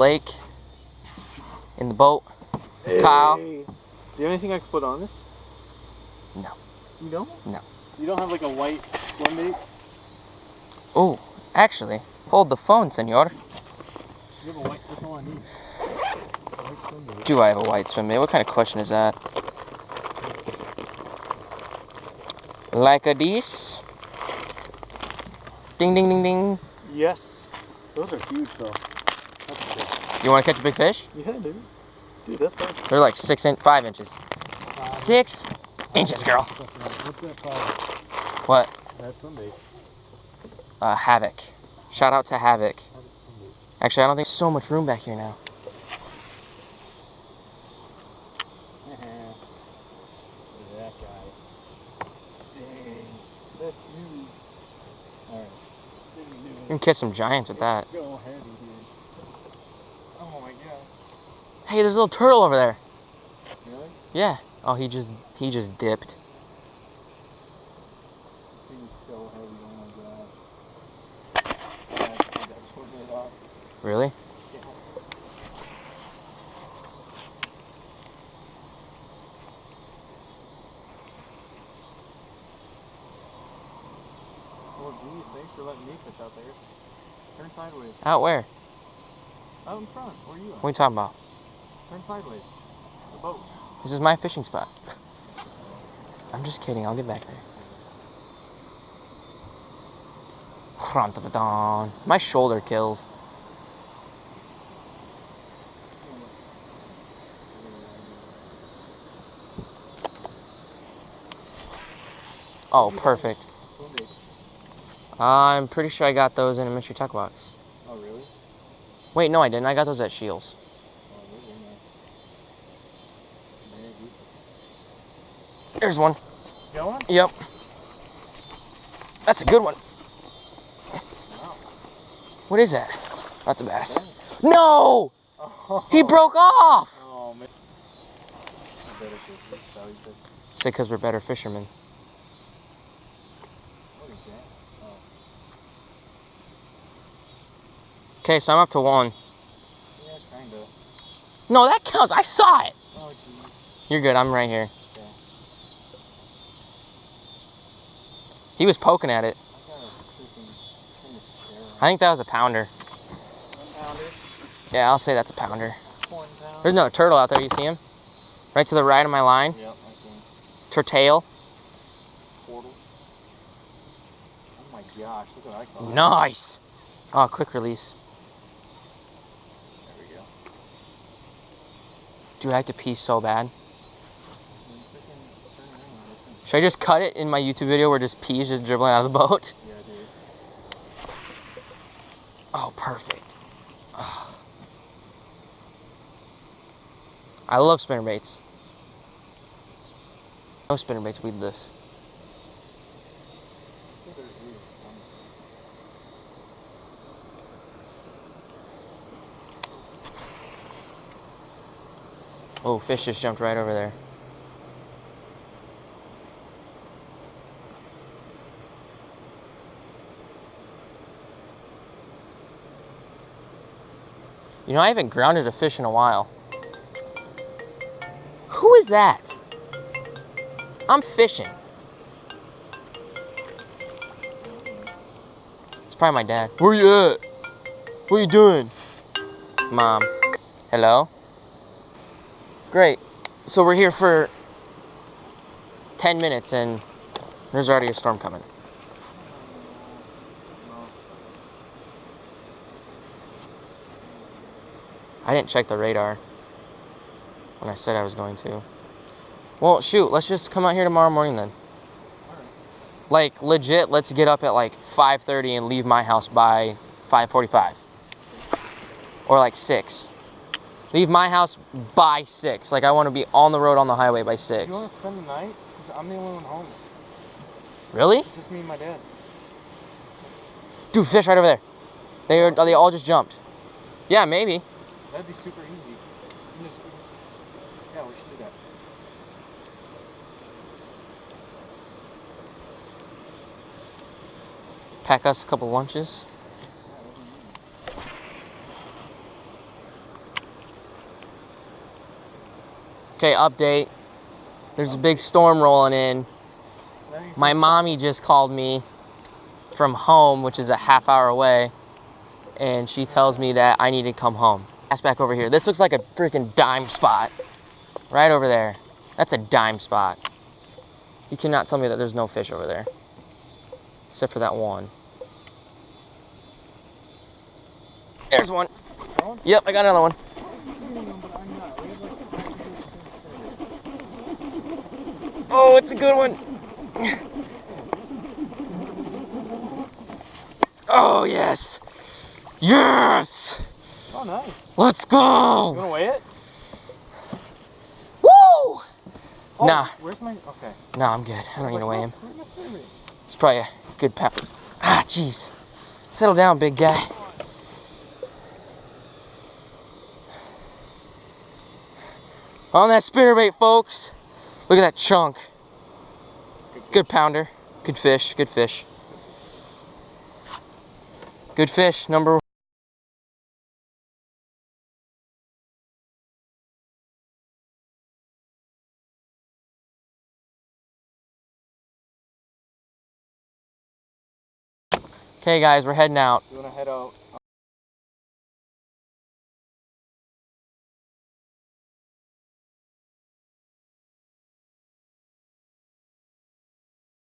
lake in the boat with Kyle. Do you have anything I can put on this? No. You don't? No. You don't have like a white swim bait? Oh, actually, hold the phone, senor. You have a white, that's all I need. White swim bait. Do I have a white swim bait? What kind of question is that? Like a this? Ding, ding, ding, ding. Yes. Those are huge though. That's good. You want to catch a big fish? Yeah, dude. Dude, that's bad. They're like 5 inches. 6 inches, girl. What's that called? What? That swim bait. Havoc. Shout out to Havoc. Actually, I don't think there's so much room back here now. That guy. Dang. That's huge. Alright. You can catch some giants with that. So heavy, dude. Oh my god. Hey, there's a little turtle over there. Really? Yeah. Oh, he just dipped. He's so heavy, oh my god. That's what it off. Really? Yeah. Well, geez, thanks for letting me fish out there. Turn sideways. Out where? Out in front. Where are you at? What are you talking about? Turn sideways. The boat. This is my fishing spot. I'm just kidding. I'll get back there. My shoulder kills. Oh, perfect. I'm pretty sure I got those in a mystery tuck box. Oh, really? Wait, no, I didn't. I got those at Shields. Oh, those are nice. There's one. Got one? Yep. That's a good one. Wow. What is that? That's a bass. No! Oh. He broke off! Oh, man. Better fish, that's how he said. It's because we're better fishermen. What is that? Oh. Okay, so I'm up to 1. Yeah, kinda. No, that counts. I saw it. Oh, geez. You're good. I'm right here. Okay. He was poking at it. I got a freaking kind of share. I think that was a pounder. 1 pounder. Yeah, I'll say that's a pounder. 1 pound. There's no turtle out there. You see him? Right to the right of my line. Yep, I see him. Turtail. Portal. Oh my gosh, look what I call it. Nice. Oh, quick release. There we go. Dude, I have to pee so bad. Should I just cut it in my YouTube video where just pee is just dribbling out of the boat? Yeah, dude. Oh, perfect. Oh. I love spinner baits. No spinner baits with this. Oh, fish just jumped right over there. You know, I haven't grounded a fish in a while. Who is that? I'm fishing. It's probably my dad. Where you at? What are you doing? Mom. Hello? Great. So we're here for 10 minutes and there's already a storm coming. I didn't check the radar when I said I was going to. Well, shoot, let's just come out here tomorrow morning then. Like, legit, let's get up at like 5:30 and leave my house by 5:45. Or like 6. Leave my house by 6. Like, I want to be on the road on the highway by 6. You want to spend the night? Because I'm the only one home. Really? It's just me and my dad. Dude, fish right over there. They all just jumped. Yeah, maybe. That'd be super easy. You just, yeah, we should do that. Pack us a couple lunches. Yeah, that'd be easy. Okay, update. There's a big storm rolling in. My mommy just called me from home, which is a half-hour away, and she tells me that I need to come home. That's back over here. This looks like a freaking dime spot. Right over there. That's a dime spot. You cannot tell me that there's no fish over there. Except for that one. There's one. Yep, I got another one. Oh, it's a good one. Oh, yes. Yes. Oh, nice. Let's go. You gonna weigh it? Woo. Oh, Nah. Where's my? Okay. Nah, I'm good. I don't need to weigh him. Where's my spirit? It's probably a good pound. Ah, jeez. Settle down, big guy. On that spinnerbait, folks. Look at that chunk. Good pounder. Good fish. Good fish. Good fish. Number one. Okay, guys, we're heading out. You wanna head out?